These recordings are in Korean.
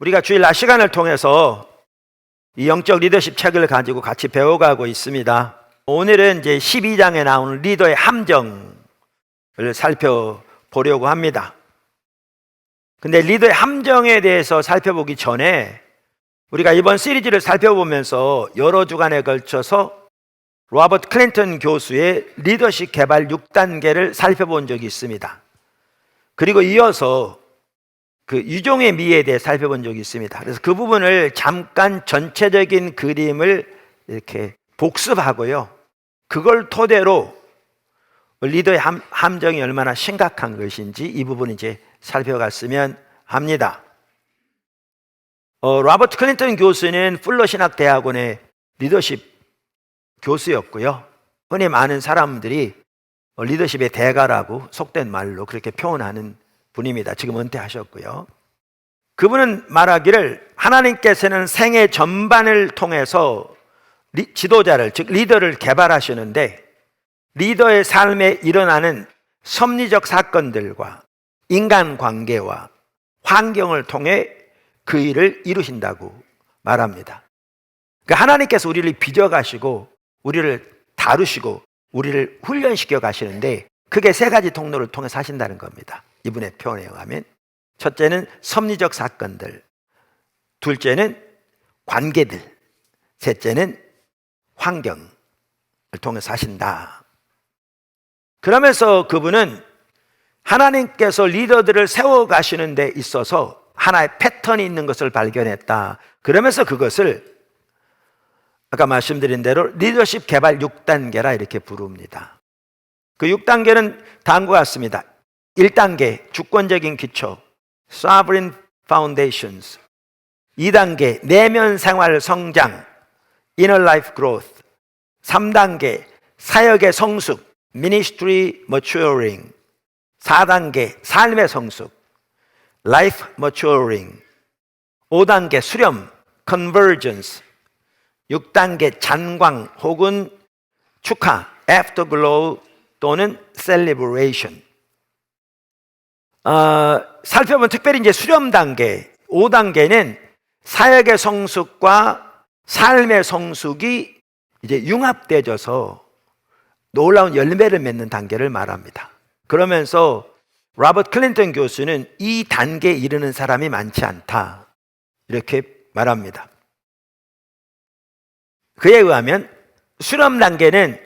우리가 주일 낮 시간을 통해서 이 영적 리더십 책을 가지고 같이 배워가고 있습니다. 오늘은 이제 12장에 나오는 리더의 함정을 살펴보려고 합니다. 근데 리더의 함정에 대해서 살펴보기 전에 우리가 이번 시리즈를 살펴보면서 여러 주간에 걸쳐서 로버트 클린턴 교수의 리더십 개발 6단계를 살펴본 적이 있습니다. 그리고 이어서 그 유종의 미에 대해 살펴본 적이 있습니다. 그래서 그 부분을 잠깐 전체적인 그림을 이렇게 복습하고요. 그걸 토대로 리더의 함정이 얼마나 심각한 것인지 이 부분을 이제 살펴갔으면 합니다. 로버트 클린턴 교수는 풀러 신학대학원의 리더십 교수였고요. 흔히 많은 사람들이 리더십의 대가라고 속된 말로 그렇게 표현하는 분입니다. 지금 은퇴하셨고요. 그분은 말하기를 하나님께서는 생애 전반을 통해서 지도자를, 즉 리더를 개발하시는데 리더의 삶에 일어나는 섭리적 사건들과 인간관계와 환경을 통해 그 일을 이루신다고 말합니다. 그러니까 하나님께서 우리를 빚어가시고 우리를 다루시고 우리를 훈련시켜 가시는데 그게 세 가지 통로를 통해서 하신다는 겁니다. 이분의 표현에 의하면 첫째는 섭리적 사건들, 둘째는 관계들, 셋째는 환경을 통해서 하신다. 그러면서 그분은 하나님께서 리더들을 세워가시는 데 있어서 하나의 패턴이 있는 것을 발견했다. 그러면서 그것을 아까 말씀드린 대로 리더십 개발 6단계라 이렇게 부릅니다. 그 6단계는 다음과 같습니다. 1단계 주권적인 기초 Sovereign Foundations, 2단계 내면 생활 성장 Inner Life Growth, 3단계 사역의 성숙 Ministry Maturing, 4단계 삶의 성숙 Life Maturing, 5단계 수렴 Convergence, 6단계 잔광 혹은 축하 Afterglow 또는 Celebration. 살펴보면 특별히 이제 수렴 단계 5단계는 사역의 성숙과 삶의 성숙이 이제 융합되어져서 놀라운 열매를 맺는 단계를 말합니다. 그러면서 로버트 클린턴 교수는 이 단계에 이르는 사람이 많지 않다 이렇게 말합니다. 그에 의하면 수렴 단계는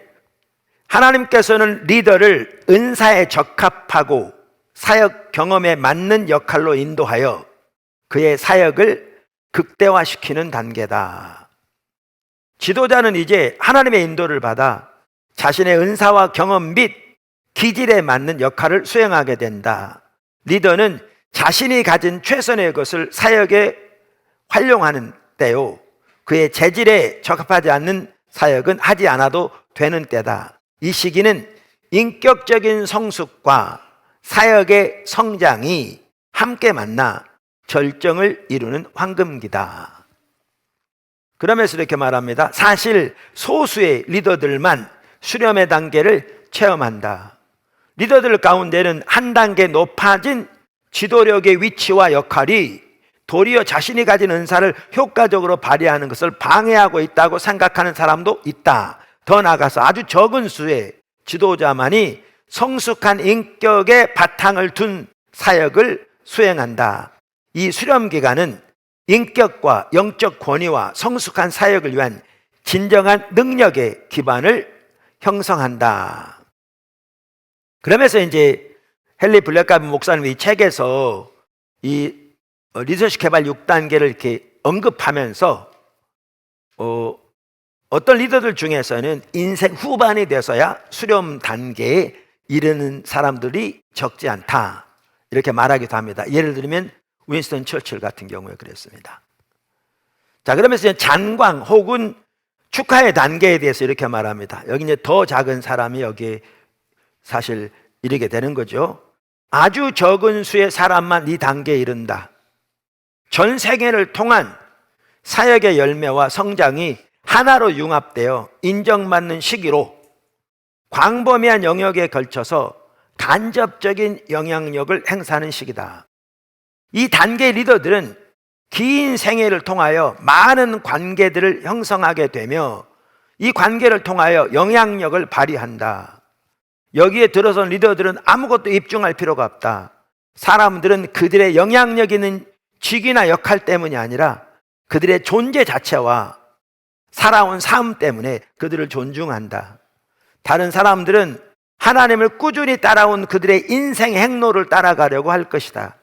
하나님께서는 리더를 은사에 적합하고 사역 경험에 맞는 역할로 인도하여 그의 사역을 극대화시키는 단계다. 지도자는 이제 하나님의 인도를 받아 자신의 은사와 경험 및 기질에 맞는 역할을 수행하게 된다. 리더는 자신이 가진 최선의 것을 사역에 활용하는 때요, 그의 재질에 적합하지 않는 사역은 하지 않아도 되는 때다. 이 시기는 인격적인 성숙과 사역의 성장이 함께 만나 절정을 이루는 황금기다. 그러면서 이렇게 말합니다. 사실 소수의 리더들만 수렴의 단계를 체험한다. 리더들 가운데는 한 단계 높아진 지도력의 위치와 역할이 도리어 자신이 가진 은사를 효과적으로 발휘하는 것을 방해하고 있다고 생각하는 사람도 있다. 더 나아가서 아주 적은 수의 지도자만이 성숙한 인격의 바탕을 둔 사역을 수행한다. 이 수렴 기간은 인격과 영적 권위와 성숙한 사역을 위한 진정한 능력의 기반을 형성한다. 그러면서 이제 헨리 블랙가비 목사님 이 책에서 이 리더십 개발 6단계를 이렇게 언급하면서 어떤 리더들 중에서는 인생 후반이 돼서야 수렴 단계에 이르는 사람들이 적지 않다 이렇게 말하기도 합니다. 예를 들면 윈스턴 처칠 같은 경우에 그랬습니다. 자, 그러면서 잔광 혹은 축하의 단계에 대해서 이렇게 말합니다. 여기 이제 더 작은 사람이 여기에 사실 이르게 되는 거죠. 아주 적은 수의 사람만 이 단계에 이른다. 전 세계를 통한 사역의 열매와 성장이 하나로 융합되어 인정받는 시기로 광범위한 영역에 걸쳐서 간접적인 영향력을 행사하는 시기다. 이 단계의 리더들은 긴 생애를 통하여 많은 관계들을 형성하게 되며 이 관계를 통하여 영향력을 발휘한다. 여기에 들어선 리더들은 아무것도 입증할 필요가 없다. 사람들은 그들의 영향력 있는 직위나 역할 때문이 아니라 그들의 존재 자체와 살아온 삶 때문에 그들을 존중한다. 다른 사람들은 하나님을 꾸준히 따라온 그들의 인생 행로를 따라가려고 할 것이다.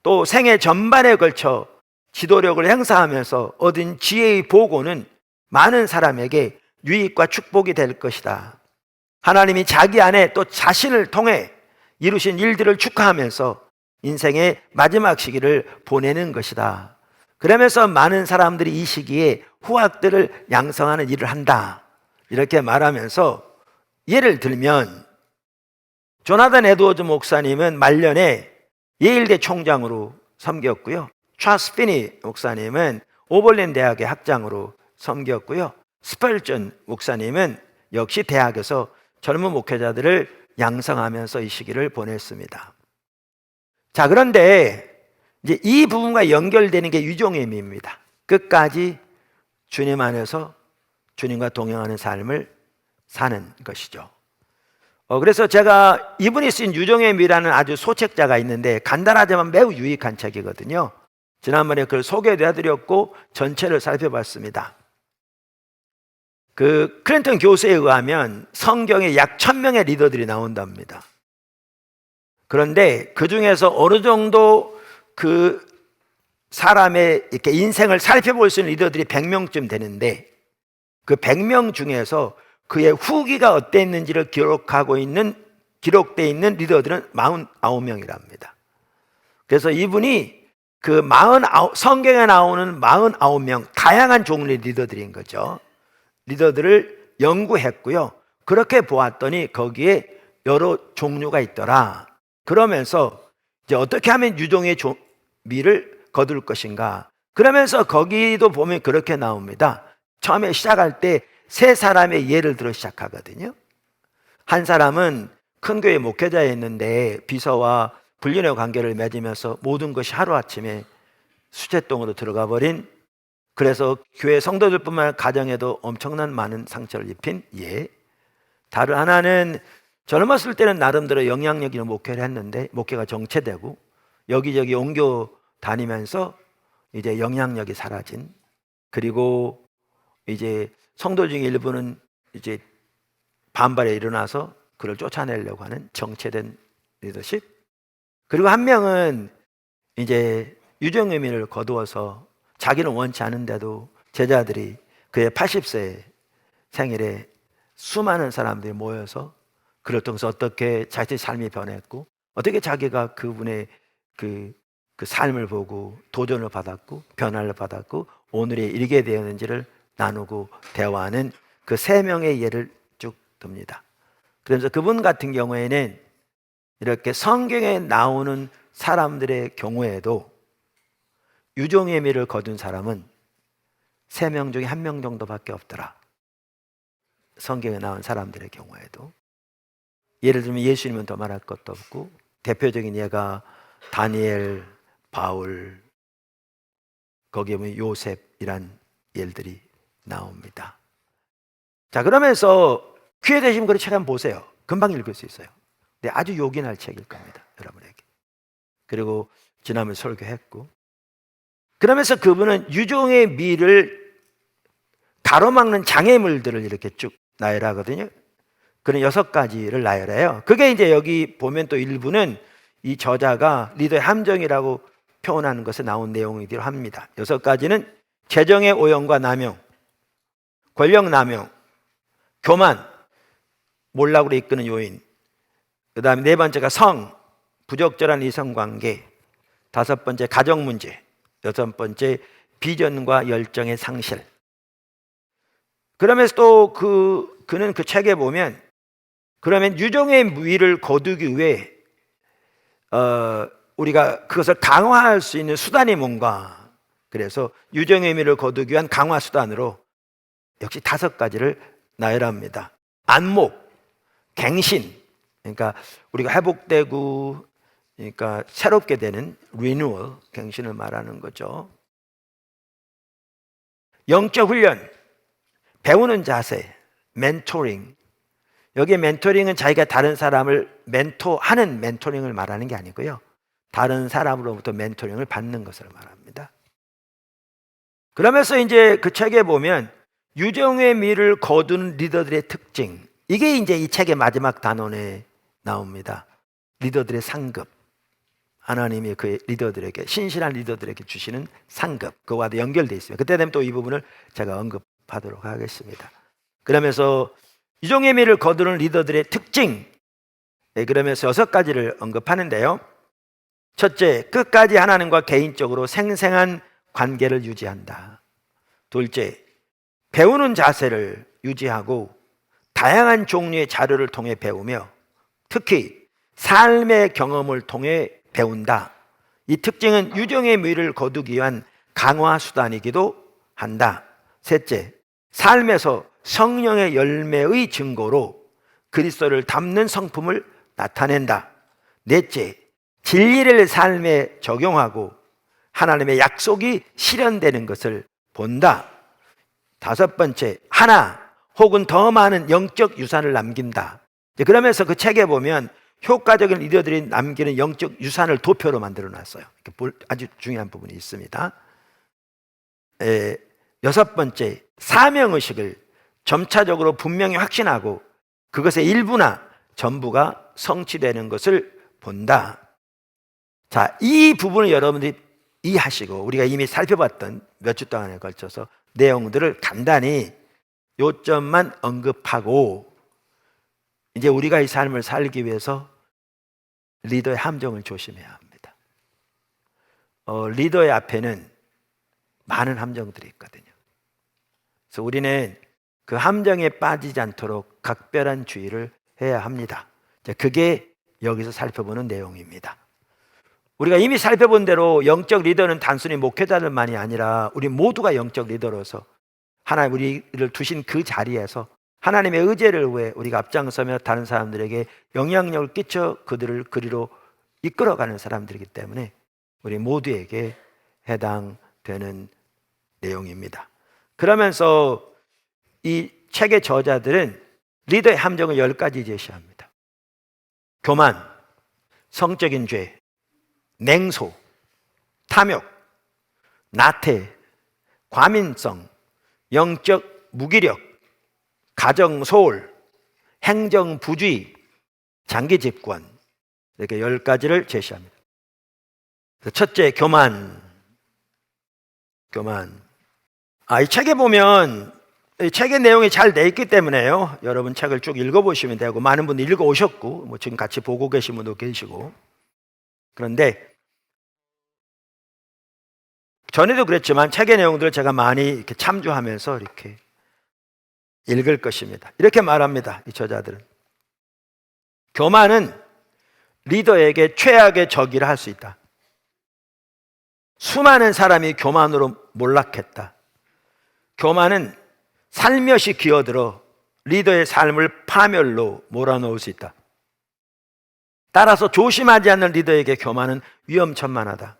또 생애 전반에 걸쳐 지도력을 행사하면서 얻은 지혜의 보고는 많은 사람에게 유익과 축복이 될 것이다. 하나님이 자기 안에 또 자신을 통해 이루신 일들을 축하하면서 인생의 마지막 시기를 보내는 것이다. 그러면서 많은 사람들이 이 시기에 후학들을 양성하는 일을 한다. 이렇게 말하면서 예를 들면 조나단 에드워즈 목사님은 말년에 예일대 총장으로 섬겼고요. 찰스 피니 목사님은 오벌린 대학의 학장으로 섬겼고요. 스펄전 목사님은 역시 대학에서 젊은 목회자들을 양성하면서 이 시기를 보냈습니다. 자, 그런데 이제 이 부분과 연결되는 게 유종의 의미입니다. 끝까지 주님 안에서 주님과 동행하는 삶을 사는 것이죠. 그래서 제가 이분이 쓴 유종의 의미라는 아주 소책자가 있는데 간단하지만 매우 유익한 책이거든요. 지난번에 그걸 소개도 해드렸고 전체를 살펴봤습니다. 그 클린턴 교수에 의하면 성경에 약 1000명의 리더들이 나온답니다. 그런데 그 중에서 어느 정도 그 사람의 이렇게 인생을 살펴볼 수 있는 리더들이 100명쯤 되는데 그 100명 중에서 그의 후기가 어땠는지를 기록되어 있는 리더들은 49명이랍니다. 그래서 이분이 그 성경에 나오는 49명 다양한 종류의 리더들인 거죠. 리더들을 연구했고요. 그렇게 보았더니 거기에 여러 종류가 있더라. 그러면서 이제 어떻게 하면 유종의 미를 거둘 것인가. 그러면서 거기도 보면 그렇게 나옵니다. 처음에 시작할 때 세 사람의 예를 들어 시작하거든요. 한 사람은 큰 교회 목회자였는데 비서와 불륜의 관계를 맺으면서 모든 것이 하루아침에 수재동으로 들어가 버린, 그래서 교회 성도들뿐만 아니라 가정에도 엄청난 많은 상처를 입힌 예. 다른 하나는 젊었을 때는 나름대로 영향력 있는 목회를 했는데 목회가 정체되고 여기저기 옮겨 다니면서 이제 영향력이 사라진, 그리고 이제 성도 중에 일부는 이제 반발에 일어나서 그를 쫓아내려고 하는 정체된 리더십. 그리고 한 명은 이제 유종의 미를 거두어서 자기는 원치 않은데도 제자들이 그의 80세 생일에 수많은 사람들이 모여서 그를 통해서 어떻게 자신의 삶이 변했고 어떻게 자기가 그분의 그 삶을 보고 도전을 받았고 변화를 받았고 오늘에 이르게 되었는지를 나누고 대화하는 그 세 명의 예를 쭉 듭니다. 그래서 그분 같은 경우에는 이렇게 성경에 나오는 사람들의 경우에도 유종의 미를 거둔 사람은 3명 중에 1명 정도밖에 없더라. 성경에 나온 사람들의 경우에도. 예를 들면 예수님은 더 말할 것도 없고 대표적인 예가 다니엘, 바울, 거기에 보면 요셉이란 예들이 나옵니다. 자, 그러면서 기회 되시면 그 책 한번 보세요. 금방 읽을 수 있어요. 근데 아주 요긴할 책일 겁니다, 여러분에게. 그리고 지난번에 설교했고, 그러면서 그분은 유종의 미를 가로막는 장애물들을 이렇게 쭉 나열하거든요. 그런 6가지를 나열해요. 그게 이제 여기 보면 또 일부는 이 저자가 리더의 함정이라고 표현하는 것에 나온 내용이기도 합니다. 6가지는 재정의 오염과 남용, 권력 남용, 교만, 몰락으로 이끄는 요인, 그 다음에 4번째가 성, 부적절한 이성관계, 5번째 가정 문제, 6번째 비전과 열정의 상실. 그러면서 또 그는 그 책에 보면 그러면 유종의 미를 거두기 위해 우리가 그것을 강화할 수 있는 수단이 뭔가. 그래서 유종의 미를 거두기 위한 강화 수단으로 역시 5가지를 나열합니다. 안목, 갱신, 그러니까 우리가 회복되고 그러니까 새롭게 되는 리뉴얼, 갱신을 말하는 거죠. 영적 훈련, 배우는 자세, 멘토링. 여기 멘토링은 자기가 다른 사람을 멘토하는 멘토링을 말하는 게 아니고요. 다른 사람으로부터 멘토링을 받는 것을 말합니다. 그러면서 이제 그 책에 보면 유정의 미를 거두는 리더들의 특징. 이게 이제 이 책의 마지막 단원에 나옵니다. 리더들의 상급. 하나님이 그 리더들에게, 신실한 리더들에게 주시는 상급. 그거와도 연결되어 있습니다. 그때 되면 또 이 부분을 제가 언급하도록 하겠습니다. 그러면서 유정의 미를 거두는 리더들의 특징. 그러면서 6가지를 언급하는데요. 첫째, 끝까지 하나님과 개인적으로 생생한 관계를 유지한다. 둘째, 배우는 자세를 유지하고 다양한 종류의 자료를 통해 배우며 특히 삶의 경험을 통해 배운다. 이 특징은 유정의 미를 거두기 위한 강화 수단이기도 한다. 셋째, 삶에서 성령의 열매의 증거로 그리스도를 담는 성품을 나타낸다. 넷째, 진리를 삶에 적용하고 하나님의 약속이 실현되는 것을 본다. 다섯 번째, 하나 혹은 더 많은 영적 유산을 남긴다. 그러면서 그 책에 보면 효과적인 리더들이 남기는 영적 유산을 도표로 만들어 놨어요. 아주 중요한 부분이 있습니다. 여섯 번째, 사명의식을 점차적으로 분명히 확신하고 그것의 일부나 전부가 성취되는 것을 본다. 자, 이 부분을 여러분들이 이해하시고 우리가 이미 살펴봤던 몇 주 동안에 걸쳐서 내용들을 간단히 요점만 언급하고 이제 우리가 이 삶을 살기 위해서 리더의 함정을 조심해야 합니다. 리더의 앞에는 많은 함정들이 있거든요. 그래서 우리는 그 함정에 빠지지 않도록 각별한 주의를 해야 합니다. 그게 여기서 살펴보는 내용입니다. 우리가 이미 살펴본 대로 영적 리더는 단순히 목회자들만이 아니라 우리 모두가 영적 리더로서 하나님 우리를 두신 그 자리에서 하나님의 의지를 위해 우리가 앞장서며 다른 사람들에게 영향력을 끼쳐 그들을 그리로 이끌어가는 사람들이기 때문에 우리 모두에게 해당되는 내용입니다. 그러면서 이 책의 저자들은 리더의 함정을 10가지 제시합니다. 교만, 성적인 죄, 냉소, 탐욕, 나태, 과민성, 영적 무기력, 가정 소홀, 행정 부주의, 장기 집권, 이렇게 10가지를 제시합니다. 첫째, 교만. 이 책에 보면 이 책의 내용이 잘 돼 있기 때문에요. 여러분 책을 쭉 읽어보시면 되고 많은 분들이 읽어오셨고 뭐 지금 같이 보고 계신 분도 계시고 그런데 전에도 그랬지만 책의 내용들을 제가 많이 이렇게 참조하면서 이렇게 읽을 것입니다. 이렇게 말합니다. 이 저자들은 교만은 리더에게 최악의 적이라 할 수 있다. 수많은 사람이 교만으로 몰락했다. 교만은 살며시 기어들어 리더의 삶을 파멸로 몰아넣을 수 있다. 따라서 조심하지 않는 리더에게 교만은 위험천만하다.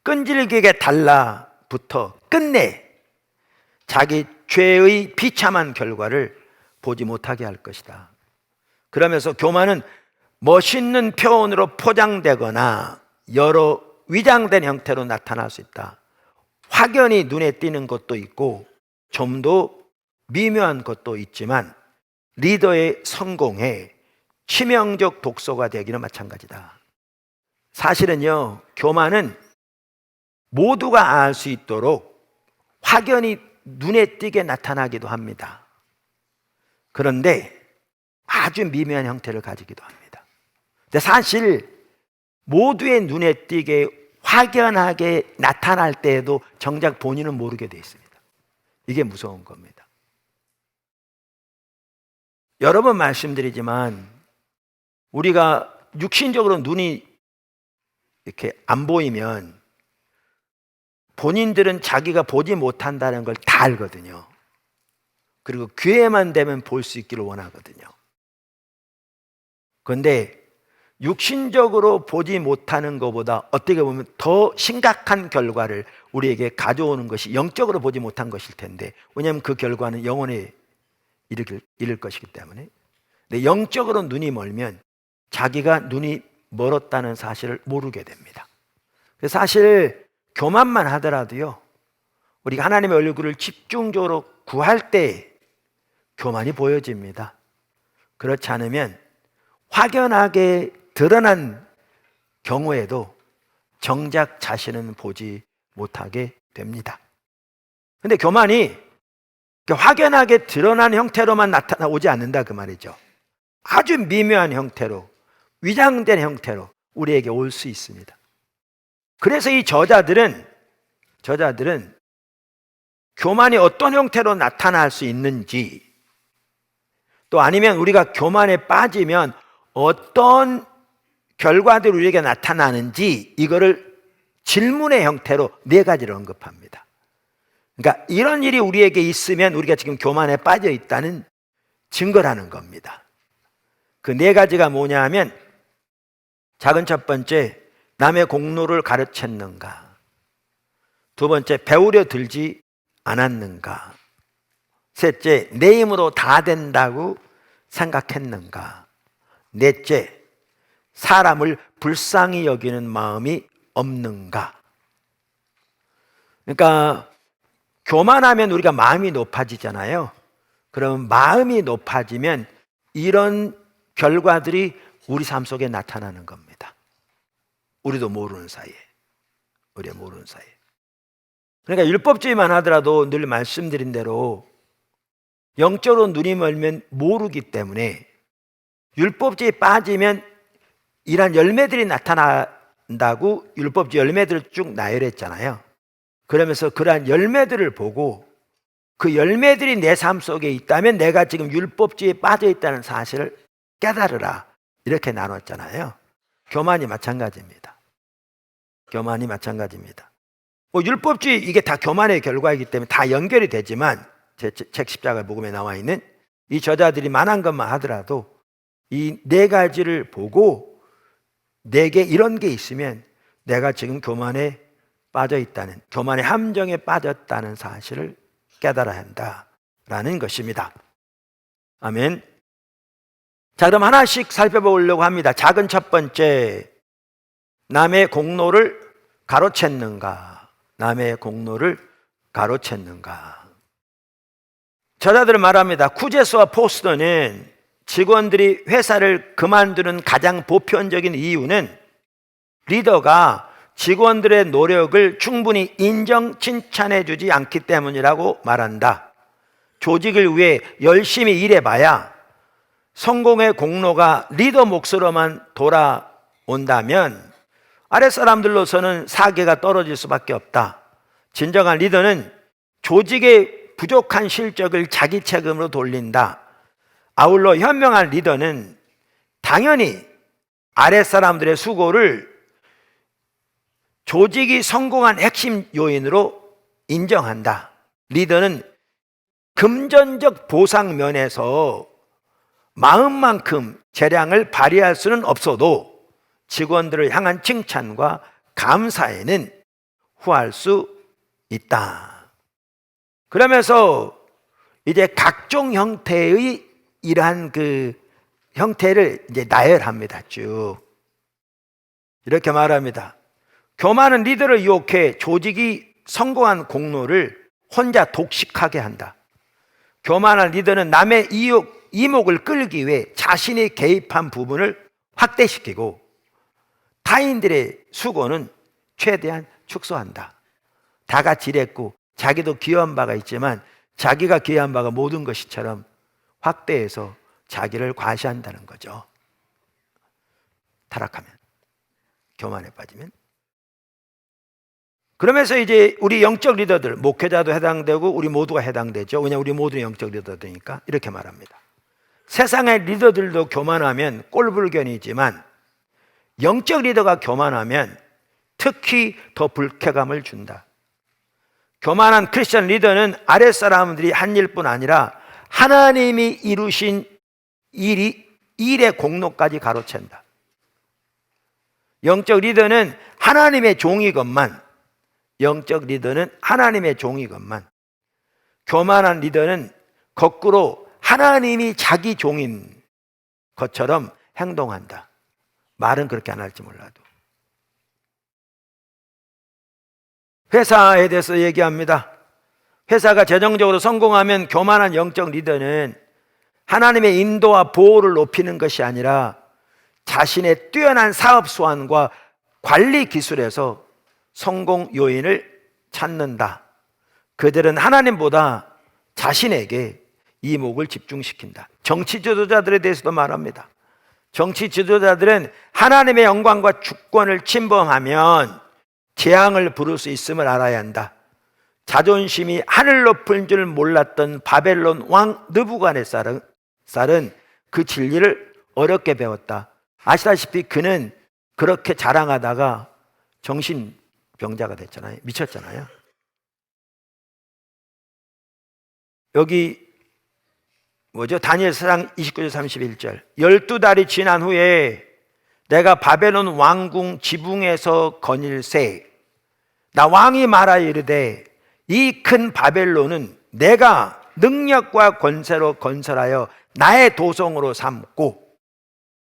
끈질기게 달라붙어 끝내 자기 죄의 비참한 결과를 보지 못하게 할 것이다. 그러면서 교만은 멋있는 표현으로 포장되거나 여러 위장된 형태로 나타날 수 있다. 확연히 눈에 띄는 것도 있고 좀 더 미묘한 것도 있지만 리더의 성공에 치명적 독소가 되기는 마찬가지다. 사실은요, 교만은 모두가 알 수 있도록 확연히 눈에 띄게 나타나기도 합니다. 그런데 아주 미묘한 형태를 가지기도 합니다. 근데 사실 모두의 눈에 띄게 확연하게 나타날 때에도 정작 본인은 모르게 돼 있습니다. 이게 무서운 겁니다. 여러 번 말씀드리지만 우리가 육신적으로 눈이 이렇게 안 보이면 본인들은 자기가 보지 못한다는 걸 다 알거든요. 그리고 기회만 되면 볼 수 있기를 원하거든요. 그런데 육신적으로 보지 못하는 것보다 어떻게 보면 더 심각한 결과를 우리에게 가져오는 것이 영적으로 보지 못한 것일 텐데, 왜냐하면 그 결과는 영원에 이를 것이기 때문에. 근데 영적으로 눈이 멀면 자기가 눈이 멀었다는 사실을 모르게 됩니다. 사실 교만만 하더라도요, 우리가 하나님의 얼굴을 집중적으로 구할 때 교만이 보여집니다. 그렇지 않으면 확연하게 드러난 경우에도 정작 자신은 보지 못하게 됩니다. 근데 교만이 확연하게 드러난 형태로만 나타나오지 않는다 그 말이죠. 아주 미묘한 형태로, 위장된 형태로 우리에게 올 수 있습니다. 그래서 이 저자들은 교만이 어떤 형태로 나타날 수 있는지, 또 아니면 우리가 교만에 빠지면 어떤 결과들이 우리에게 나타나는지, 이거를 질문의 형태로 4가지를 언급합니다. 그러니까 이런 일이 우리에게 있으면 우리가 지금 교만에 빠져 있다는 증거라는 겁니다. 그 4가지가 뭐냐 하면, 작은 첫 번째, 남의 공로를 가르쳤는가? 두 번째, 배우려 들지 않았는가? 셋째, 내 힘으로 다 된다고 생각했는가? 넷째, 사람을 불쌍히 여기는 마음이 없는가? 그러니까 교만하면 우리가 마음이 높아지잖아요. 그럼 마음이 높아지면 이런 결과들이 우리 삶 속에 나타나는 겁니다. 우리도 모르는 사이에. 그러니까 율법주의만 하더라도 늘 말씀드린 대로 영적으로 눈이 멀면 모르기 때문에, 율법주의에 빠지면 이러한 열매들이 나타난다고 율법주의 열매들을 쭉 나열했잖아요. 그러면서 그러한 열매들을 보고 그 열매들이 내 삶 속에 있다면 내가 지금 율법주의에 빠져 있다는 사실을 깨달으라, 이렇게 나눴잖아요. 교만이 마찬가지입니다. 율법주의, 이게 다 교만의 결과이기 때문에 다 연결이 되지만, 제 책 십자가 복음에 나와 있는 이 저자들이 말한 것만 하더라도 이 4가지를 보고 내게 이런 게 있으면 내가 지금 교만에 빠져 있다는, 교만의 함정에 빠졌다는 사실을 깨달아야 한다라는 것입니다. 아멘. 자, 그럼 하나씩 살펴보려고 합니다. 작은 첫 번째, 남의 공로를 가로챘는가? 저자들은 말합니다. 쿠제스와 포스터는 직원들이 회사를 그만두는 가장 보편적인 이유는 리더가 직원들의 노력을 충분히 인정, 칭찬해 주지 않기 때문이라고 말한다. 조직을 위해 열심히 일해봐야 성공의 공로가 리더 몫으로만 돌아온다면 아랫사람들로서는 사계가 떨어질 수밖에 없다. 진정한 리더는 조직의 부족한 실적을 자기 책임으로 돌린다. 아울러 현명한 리더는 당연히 아랫사람들의 수고를 조직이 성공한 핵심 요인으로 인정한다. 리더는 금전적 보상 면에서 마음만큼 재량을 발휘할 수는 없어도 직원들을 향한 칭찬과 감사에는 후할 수 있다. 그러면서 이제 각종 형태의 이러한 그 형태를 이제 나열합니다. 쭉 이렇게 말합니다. 교만은 리더를 유혹해 조직이 성공한 공로를 혼자 독식하게 한다. 교만한 리더는 남의 이목을 끌기 위해 자신이 개입한 부분을 확대시키고 타인들의 수고는 최대한 축소한다. 다 같이 일했고 자기도 기여한 바가 있지만 자기가 기여한 바가 모든 것이처럼 확대해서 자기를 과시한다는 거죠. 타락하면, 교만에 빠지면. 그러면서 이제 우리 영적 리더들, 목회자도 해당되고 우리 모두가 해당되죠. 왜냐하면 우리 모두는 영적 리더들이니까. 이렇게 말합니다. 세상의 리더들도 교만하면 꼴불견이지만 영적 리더가 교만하면 특히 더 불쾌감을 준다. 교만한 크리스천 리더는 아랫사람들이 한 일뿐 아니라 하나님이 이루신 일의 공로까지 가로챈다. 영적 리더는 하나님의 종이건만, 영적 리더는 하나님의 종이건만, 교만한 리더는 거꾸로 하나님이 자기 종인 것처럼 행동한다. 말은 그렇게 안 할지 몰라도. 회사에 대해서 얘기합니다. 회사가 재정적으로 성공하면 교만한 영적 리더는 하나님의 인도와 보호를 높이는 것이 아니라 자신의 뛰어난 사업 수완과 관리 기술에서 성공 요인을 찾는다. 그들은 하나님보다 자신에게 이목을 집중시킨다. 정치 지도자들에 대해서도 말합니다. 정치 지도자들은 하나님의 영광과 주권을 침범하면 재앙을 부를 수 있음을 알아야 한다. 자존심이 하늘 높은 줄 몰랐던 바벨론 왕 느부갓네살은 그 진리를 어렵게 배웠다. 아시다시피 그는 그렇게 자랑하다가 정신병자가 됐잖아요. 미쳤잖아요. 여기 다니엘서상 29절 31절 12달이 지난 후에 내가 바벨론 왕궁 지붕에서 거닐세 나 왕이 말하여 이르되 이 큰 바벨론은 내가 능력과 권세로 건설하여 나의 도성으로 삼고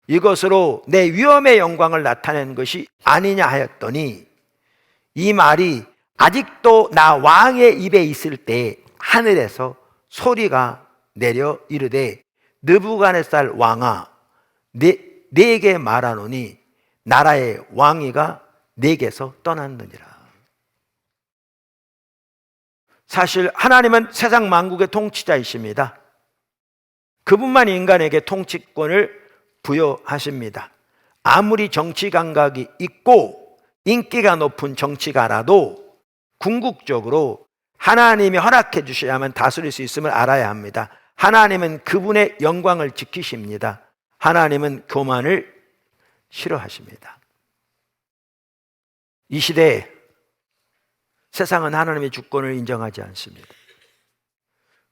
이것으로 내 위엄의 영광을 나타낸 것이 아니냐 하였더니 이 말이 아직도 나 왕의 입에 있을 때 하늘에서 소리가 내려 이르되 느부갓네살 왕아 네게 말하노니 나라의 왕위가 네게서 떠났느니라. 사실 하나님은 세상 만국의 통치자이십니다. 그분만 인간에게 통치권을 부여하십니다. 아무리 정치 감각이 있고 인기가 높은 정치가라도 궁극적으로 하나님이 허락해 주셔야만 다스릴 수 있음을 알아야 합니다. 하나님은 그분의 영광을 지키십니다. 하나님은 교만을 싫어하십니다. 이 시대에 세상은 하나님의 주권을 인정하지 않습니다.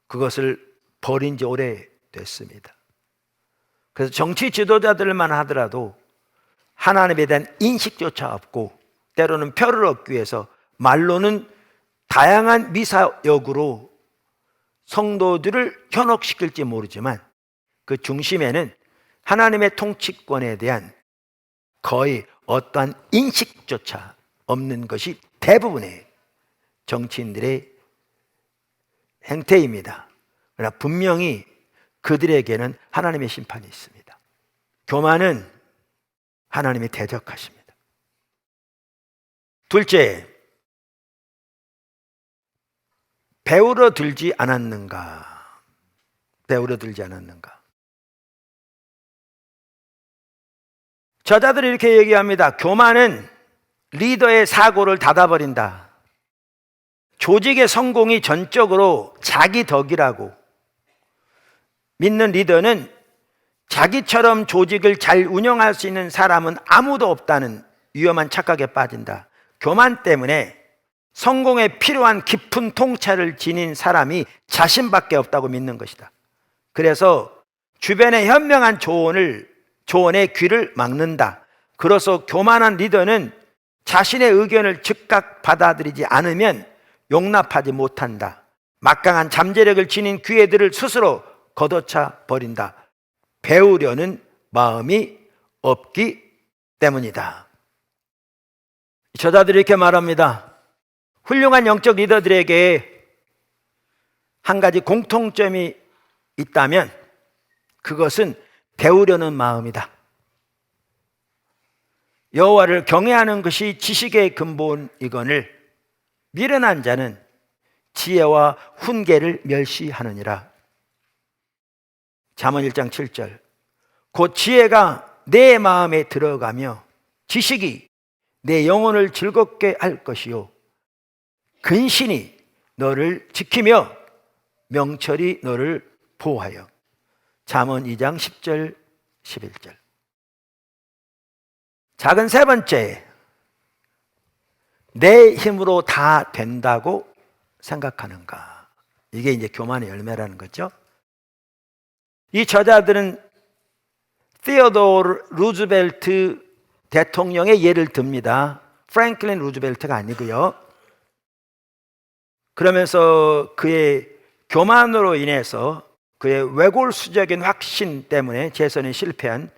그것을 버린 지 오래됐습니다. 그래서 정치 지도자들만 하더라도 하나님에 대한 인식조차 없고 때로는 표를 얻기 위해서 말로는 다양한 미사역으로 성도들을 현혹시킬지 모르지만 그 중심에는 하나님의 통치권에 대한 거의 어떠한 인식조차 없는 것이 대부분의 정치인들의 행태입니다. 그러나 분명히 그들에게는 하나님의 심판이 있습니다. 교만은 하나님이 대적하십니다. 둘째, 배우러 들지 않았는가? 배우러 들지 않았는가? 저자들이 이렇게 얘기합니다. 교만은 리더의 사고를 닫아버린다. 조직의 성공이 전적으로 자기 덕이라고 믿는 리더는 자기처럼 조직을 잘 운영할 수 있는 사람은 아무도 없다는 위험한 착각에 빠진다. 교만 때문에 성공에 필요한 깊은 통찰을 지닌 사람이 자신밖에 없다고 믿는 것이다. 그래서 주변의 현명한 조언의 귀를 막는다. 그래서 교만한 리더는 자신의 의견을 즉각 받아들이지 않으면 용납하지 못한다. 막강한 잠재력을 지닌 귀애들을 스스로 걷어차 버린다. 배우려는 마음이 없기 때문이다. 저자들이 이렇게 말합니다. 훌륭한 영적 리더들에게 한 가지 공통점이 있다면 그것은 배우려는 마음이다. 여호와를 경외하는 것이 지식의 근본이거늘 미련한 자는 지혜와 훈계를 멸시하느니라. 잠언 1장 7절 곧 지혜가 내 마음에 들어가며 지식이 내 영혼을 즐겁게 할 것이요 근신이 너를 지키며 명철이 너를 보호하여. 잠언 2장 10절 11절. 작은 세 번째, 내 힘으로 다 된다고 생각하는가? 이게 이제 교만의 열매라는 거죠. 이 저자들은 티오도르 루즈벨트 대통령의 예를 듭니다. 프랭클린 루즈벨트가 아니고요. 그러면서 그의 교만으로 인해서 그의 외골수적인 확신 때문에 재선에 실패한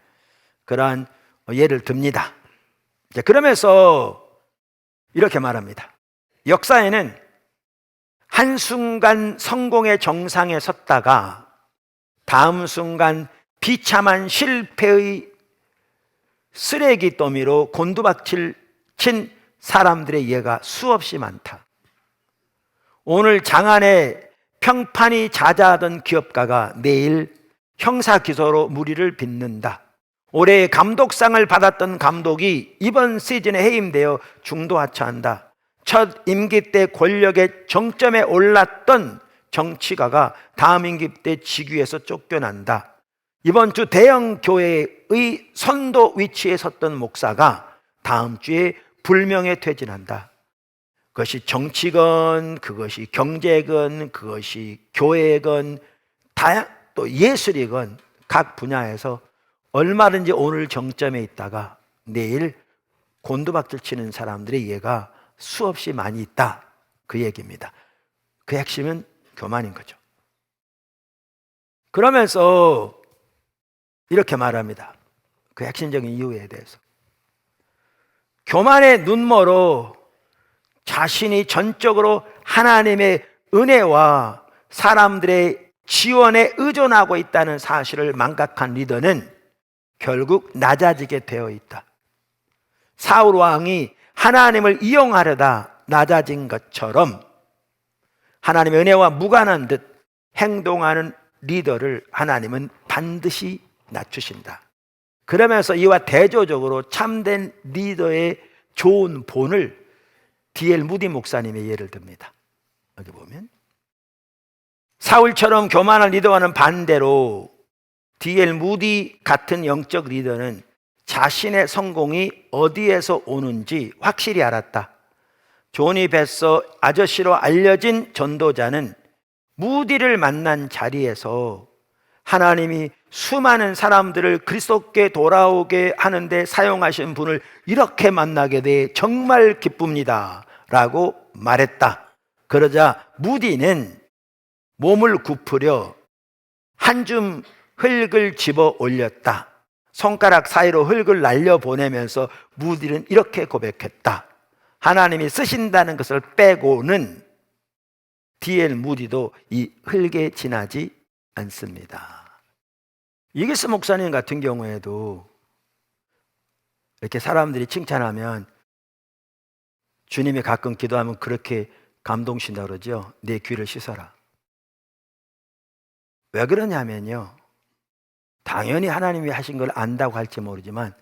그러한 예를 듭니다. 그러면서 이렇게 말합니다. 역사에는 한순간 성공의 정상에 섰다가 다음 순간 비참한 실패의 쓰레기 더미로 곤두박질 친 사람들의 예가 수없이 많다. 오늘 장안에 평판이 자자하던 기업가가 내일 형사기소로 무리를 빚는다. 올해 감독상을 받았던 감독이 이번 시즌에 해임되어 중도하차한다. 첫 임기 때 권력의 정점에 올랐던 정치가가 다음 임기 때 직위에서 쫓겨난다. 이번 주 대형 교회의 선도 위치에 섰던 목사가 다음 주에 불명예 퇴진한다. 그것이 정치건, 그것이 경제건, 그것이 교회건, 또 예술이건 각 분야에서 얼마든지 오늘 정점에 있다가 내일 곤두박질 치는 사람들의 예가 수없이 많이 있다. 그 얘기입니다. 그 핵심은 교만인 거죠. 그러면서 이렇게 말합니다. 그 핵심적인 이유에 대해서. 교만의 눈머로 자신이 전적으로 하나님의 은혜와 사람들의 지원에 의존하고 있다는 사실을 망각한 리더는 결국 낮아지게 되어 있다. 사울 왕이 하나님을 이용하려다 낮아진 것처럼 하나님의 은혜와 무관한 듯 행동하는 리더를 하나님은 반드시 낮추신다. 그러면서 이와 대조적으로 참된 리더의 좋은 본을 D.L. 무디 목사님의 예를 듭니다. 여기 보면 사울처럼 교만한 리더와는 반대로 D.L. 무디 같은 영적 리더는 자신의 성공이 어디에서 오는지 확실히 알았다. 조니 베서 아저씨로 알려진 전도자는 무디를 만난 자리에서 하나님이 수많은 사람들을 그리스도께 돌아오게 하는데 사용하신 분을 이렇게 만나게 돼 정말 기쁩니다 라고 말했다. 그러자 무디는 몸을 굽으려 한 줌 흙을 집어 올렸다. 손가락 사이로 흙을 날려보내면서 무디는 이렇게 고백했다. 하나님이 쓰신다는 것을 빼고는 D.L. 무디도 이 흙에 지나지 않습니다. 이글스 목사님 같은 경우에도 이렇게 사람들이 칭찬하면 주님이 가끔 기도하면 그렇게 감동신다 그러죠. 내 귀를 씻어라. 왜 그러냐면요, 당연히 하나님이 하신 걸 안다고 할지 모르지만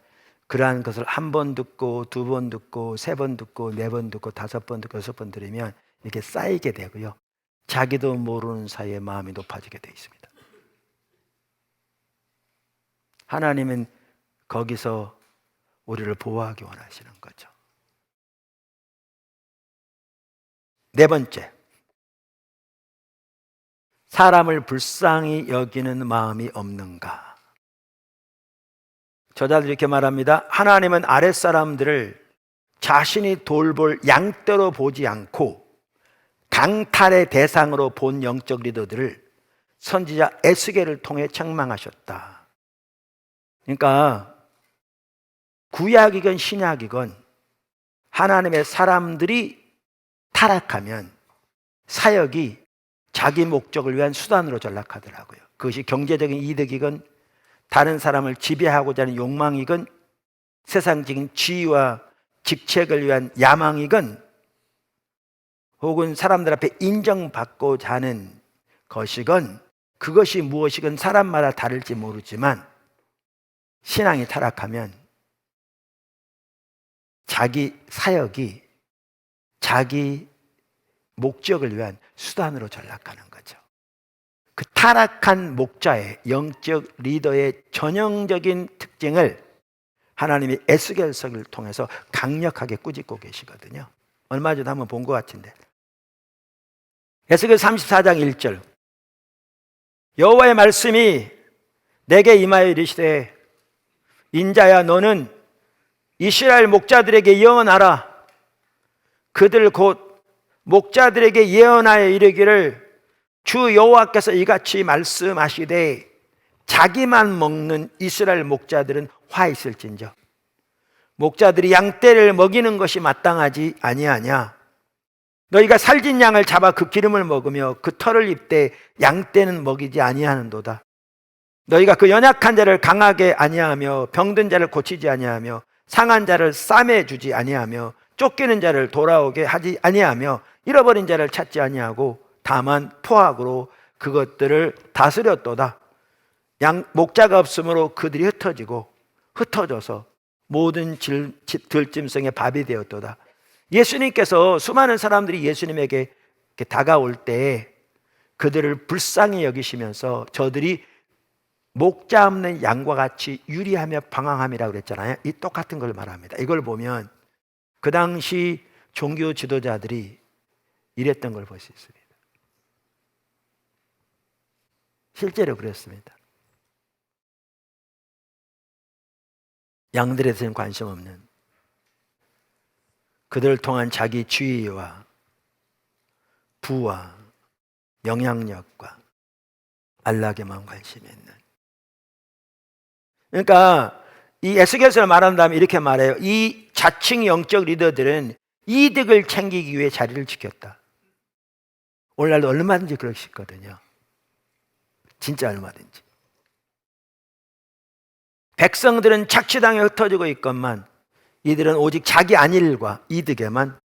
그러한 것을 한 번 듣고 두 번 듣고 세 번 듣고 네 번 듣고 다섯 번 듣고 여섯 번 들으면 이렇게 쌓이게 되고요, 자기도 모르는 사이에 마음이 높아지게 되어 있습니다. 하나님은 거기서 우리를 보호하기 원하시는 거죠. 네 번째, 사람을 불쌍히 여기는 마음이 없는가? 저자들이 이렇게 말합니다. 하나님은 아랫사람들을 자신이 돌볼 양떼로 보지 않고 강탈의 대상으로 본 영적 리더들을 선지자 에스겔을 통해 책망하셨다. 그러니까 구약이건 신약이건 하나님의 사람들이 타락하면 사역이 자기 목적을 위한 수단으로 전락하더라고요. 그것이 경제적인 이득이건 다른 사람을 지배하고자 하는 욕망이건 세상적인 지위와 직책을 위한 야망이건 혹은 사람들 앞에 인정받고자 하는 것이건 그것이 무엇이건 사람마다 다를지 모르지만 신앙이 타락하면 자기 사역이 자기 목적을 위한 수단으로 전락하는 거죠. 그 타락한 목자의 영적 리더의 전형적인 특징을 하나님이 에스겔서를 통해서 강력하게 꾸짖고 계시거든요. 얼마 전에 한번 본 것 같은데, 에스겔 34장 1절, 여호와의 말씀이 내게 임하여 이르시되 인자야, 너는 이스라엘 목자들에게 예언하라. 그들 곧 목자들에게 예언하여 이르기를 주 여호와께서 이같이 말씀하시되 자기만 먹는 이스라엘 목자들은 화 있을진저. 목자들이 양떼를 먹이는 것이 마땅하지 아니하냐. 너희가 살진 양을 잡아 그 기름을 먹으며 그 털을 입되 양떼는 먹이지 아니하는도다. 너희가 그 연약한 자를 강하게 아니하며 병든 자를 고치지 아니하며 상한 자를 싸매 주지 아니하며 쫓기는 자를 돌아오게 하지 아니하며 잃어버린 자를 찾지 아니하고 다만 포악으로 그것들을 다스렸도다. 목자가 없으므로 그들이 흩어져서 모든 들짐승의 밥이 되었도다. 예수님께서 수많은 사람들이 예수님에게 다가올 때 그들을 불쌍히 여기시면서 저들이 목자 없는 양과 같이 유리하며 방황함이라고 그랬잖아요. 이 똑같은 걸 말합니다. 이걸 보면 그 당시 종교 지도자들이 이랬던 걸 볼 수 있습니다. 실제로 그랬습니다. 양들에 대해서는 관심 없는, 그들을 통한 자기 지위와 부와 영향력과 안락에만 관심이 있는. 그러니까 이 에스겔서를 말한다면 이렇게 말해요. 이 자칭 영적 리더들은 이득을 챙기기 위해 자리를 지켰다. 오늘날도 얼마든지 그럴 수 있거든요. 진짜 얼마든지. 백성들은 착취당에 흩어지고 있건만 이들은 오직 자기 안일과 이득에만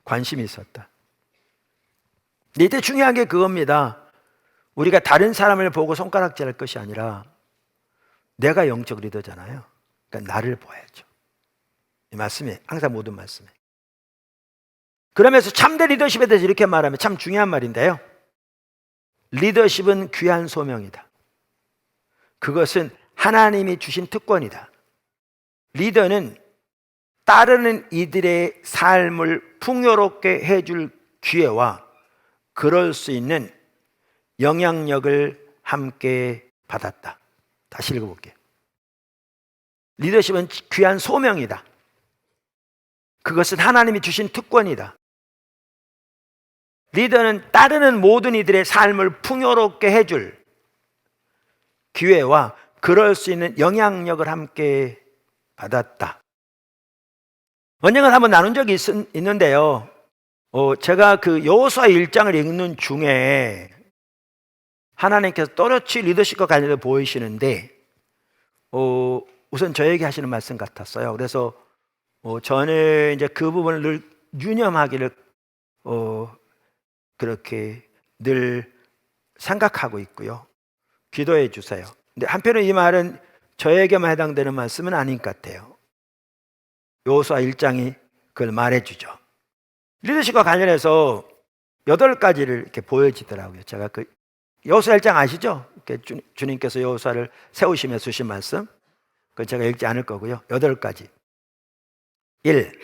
관심이 있었다. 이때 중요한 게 그겁니다. 우리가 다른 사람을 보고 손가락질할 것이 아니라 내가 영적 리더잖아요. 그러니까 나를 보아야죠. 이 말씀이 항상 모든 말씀에. 그러면서 참된 리더십에 대해서 이렇게 말하면 참 중요한 말인데요. 리더십은 귀한 소명이다. 그것은 하나님이 주신 특권이다. 리더는 따르는 이들의 삶을 풍요롭게 해줄 기회와 그럴 수 있는 영향력을 함께 받았다. 다시 읽어볼게요. 리더십은 귀한 소명이다. 그것은 하나님이 주신 특권이다. 리더는 따르는 모든 이들의 삶을 풍요롭게 해줄 기회와 그럴 수 있는 영향력을 함께 받았다. 언젠가 한번 나눈 적이 있는데요. 제가 그 여호수아 1장을 읽는 중에 하나님께서 또렷이 리더십과 관련해서 보이시는데 우선 저에게 하시는 말씀 같았어요. 그래서 저는 이제 그 부분을 늘 유념하기를 그렇게 늘 생각하고 있고요. 기도해 주세요. 근데 한편으로 이 말은 저에게만 해당되는 말씀은 아닌 것 같아요. 여호수아 1장이 그걸 말해주죠. 리더십과 관련해서 8가지를 이렇게 보여지더라고요. 제가 그 여호수아 1장 아시죠? 주님께서 여호수아를 세우시면서 주신 말씀. 그건 제가 읽지 않을 거고요. 8가지. 1.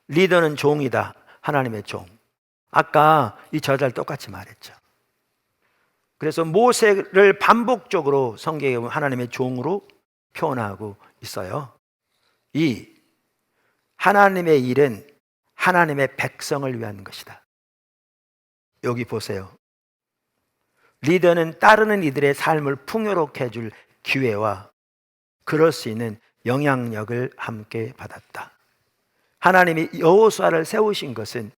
리더는 종이다. 하나님의 종. 아까 이 저자를 똑같이 말했죠. 그래서 모세를 반복적으로 성경에 보면 하나님의 종으로 표현하고 있어요. 2. 하나님의 일은 하나님의 백성을 위한 것이다. 여기 보세요. 리더는 따르는 이들의 삶을 풍요롭게 해줄 기회와 그럴 수 있는 영향력을 함께 받았다. 하나님이 여호수아를 세우신 것은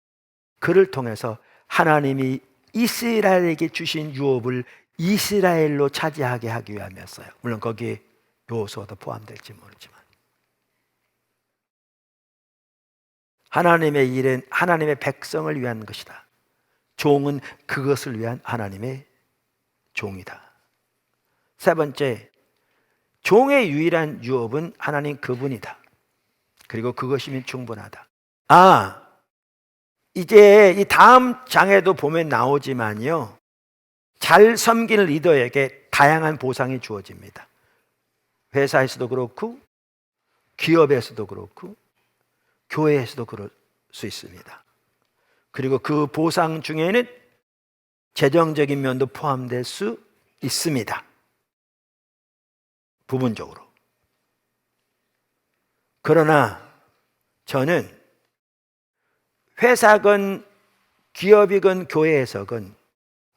그를 통해서 하나님이 이스라엘에게 주신 유업을 이스라엘로 차지하게 하기 위함이었어요. 물론 거기에 여호수아도 포함될지 모르지만 하나님의 일은 하나님의 백성을 위한 것이다. 종은 그것을 위한 하나님의 종이다. 세 번째, 종의 유일한 유업은 하나님 그분이다. 그리고 그것이면 충분하다. 이제 이 다음 장에도 보면 나오지만요, 잘 섬기는 리더에게 다양한 보상이 주어집니다. 회사에서도 그렇고 기업에서도 그렇고 교회에서도 그럴 수 있습니다. 그리고 그 보상 중에는 재정적인 면도 포함될 수 있습니다. 부분적으로. 그러나 저는 회사건 기업이건 교회에서건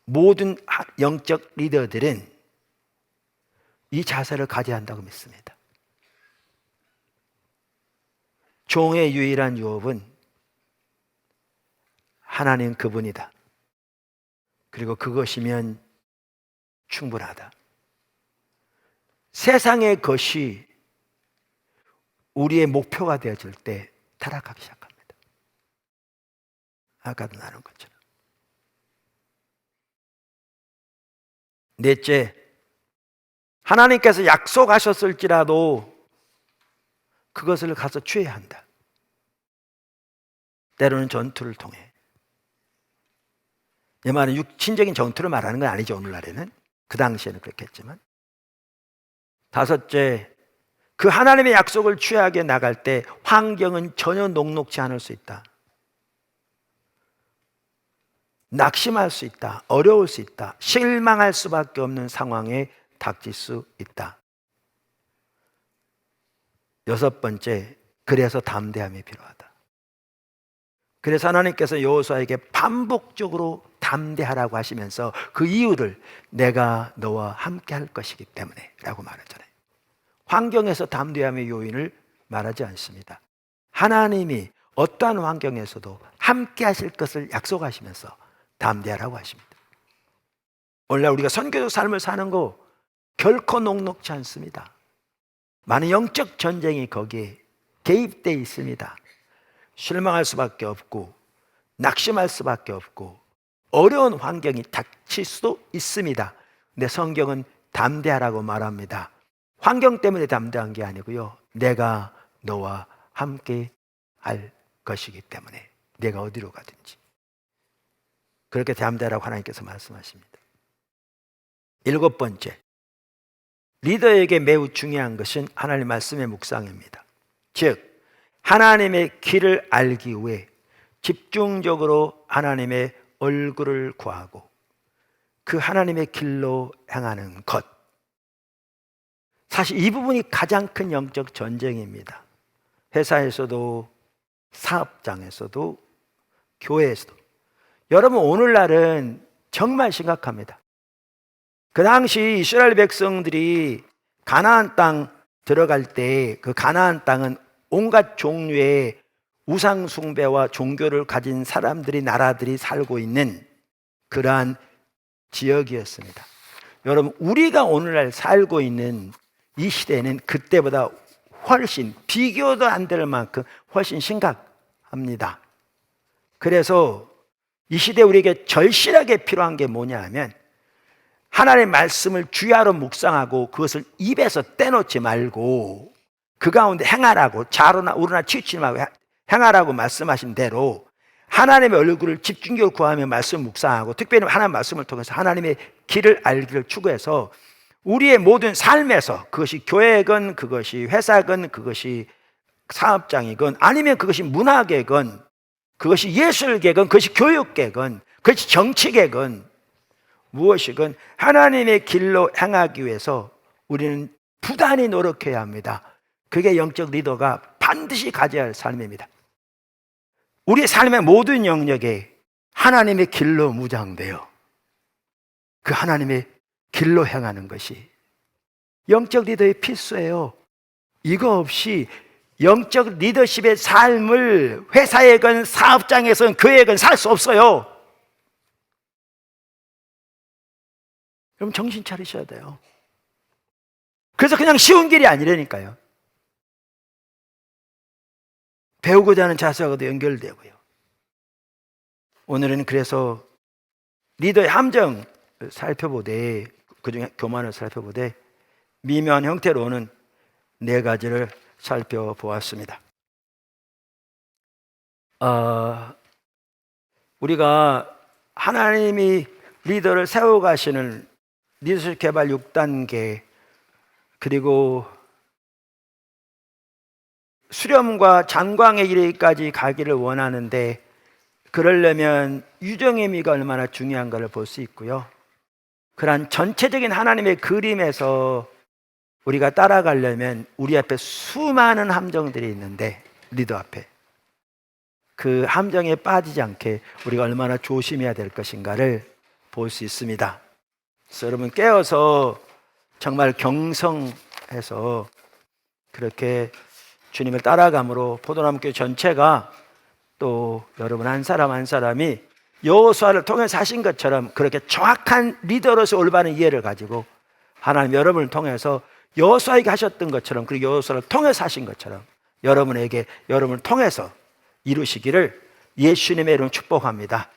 모든 영적 리더들은 이 자세를 가져야 한다고 믿습니다. 종의 유일한 유업은 하나님 그분이다. 그리고 그것이면 충분하다. 세상의 것이 우리의 목표가 되어질 때 타락하기 시작합니다. 아까도 나눈 것처럼. 넷째, 하나님께서 약속하셨을지라도 그것을 가서 취해야 한다. 때로는 전투를 통해. 이 말은 육신적인 전투를 말하는 건 아니죠, 오늘날에는. 그 당시에는 그렇게 했지만. 다섯째, 그 하나님의 약속을 취하게 나갈 때 환경은 전혀 녹록지 않을 수 있다. 낙심할 수 있다. 어려울 수 있다. 실망할 수밖에 없는 상황에 닥칠 수 있다. 여섯 번째, 그래서 담대함이 필요하다. 그래서 하나님께서 여호수아에게 반복적으로 담대하라고 하시면서 그 이유를 내가 너와 함께 할 것이기 때문에 라고 말하잖아요. 환경에서 담대함의 요인을 말하지 않습니다. 하나님이 어떠한 환경에서도 함께 하실 것을 약속하시면서 담대하라고 하십니다. 오늘날 우리가 선교적 삶을 사는 거 결코 녹록지 않습니다. 많은 영적 전쟁이 거기에 개입되어 있습니다. 실망할 수밖에 없고 낙심할 수밖에 없고 어려운 환경이 닥칠 수도 있습니다. 근데 성경은 담대하라고 말합니다. 환경 때문에 담대한 게 아니고요. 내가 너와 함께 할 것이기 때문에 내가 어디로 가든지. 그렇게 담대하라고 하나님께서 말씀하십니다. 일곱 번째, 리더에게 매우 중요한 것은 하나님 말씀의 묵상입니다. 즉 하나님의 길을 알기 위해 집중적으로 하나님의 얼굴을 구하고 그 하나님의 길로 행하는 것. 사실 이 부분이 가장 큰 영적 전쟁입니다. 회사에서도 사업장에서도 교회에서도. 여러분 오늘날은 정말 심각합니다. 그 당시 이스라엘 백성들이 가나안 땅 들어갈 때 그 가나안 땅은 온갖 종류의 우상 숭배와 종교를 가진 사람들이 나라들이 살고 있는 그러한 지역이었습니다. 여러분 우리가 오늘날 살고 있는 이 시대는 그때보다 훨씬 비교도 안 될 만큼 훨씬 심각합니다. 그래서 이 시대에 우리에게 절실하게 필요한 게 뭐냐 하면 하나님의 말씀을 주야로 묵상하고 그것을 입에서 떼놓지 말고 그 가운데 행하라고 좌로나 우로나 치우치지 말고 행하라고 말씀하신 대로 하나님의 얼굴을 집중적으로 구하며 말씀 묵상하고 특별히 하나님의 말씀을 통해서 하나님의 길을 알기를 추구해서 우리의 모든 삶에서 그것이 교회건 그것이 회사건 그것이 사업장이건 아니면 그것이 문화계건 그것이 예술계건 그것이 교육계건 그것이 정치계건 무엇이건 하나님의 길로 행하기 위해서 우리는 부단히 노력해야 합니다. 그게 영적 리더가 반드시 가져야 할 삶입니다. 우리 삶의 모든 영역에 하나님의 길로 무장되어 그 하나님의 길로 행하는 것이 영적 리더의 필수예요. 이거 없이 영적 리더십의 삶을 회사에건 사업장에선 교회에건 살 수 없어요. 여러분 정신 차리셔야 돼요. 그래서 그냥 쉬운 길이 아니라니까요. 배우고자 하는 자세하고도 연결되고요. 오늘은 그래서 리더의 함정을 살펴보되 그중에 교만을 살펴보되 미묘한 형태로는 네 가지를 살펴보았습니다. 우리가 하나님이 리더를 세워가시는 리더십 개발 6단계 그리고 수렴과 장광의 이르기까지 가기를 원하는데 그러려면 유정의 미가 얼마나 중요한가를 볼 수 있고요. 그러한 전체적인 하나님의 그림에서 우리가 따라가려면 우리 앞에 수많은 함정들이 있는데, 리더 앞에 그 함정에 빠지지 않게 우리가 얼마나 조심해야 될 것인가를 볼 수 있습니다. 그래서 여러분 깨어서 정말 경성해서 그렇게 주님을 따라감으로 포도나무교회 전체가, 또 여러분 한 사람 한 사람이 여호수아를 통해서 하신 것처럼 그렇게 정확한 리더로서 올바른 이해를 가지고 하나님 여러분을 통해서 여호수아에게 하셨던 것처럼, 그리고 여호수아를 통해서 하신 것처럼 여러분에게, 여러분을 통해서 이루시기를 예수님의 이름으로 축복합니다.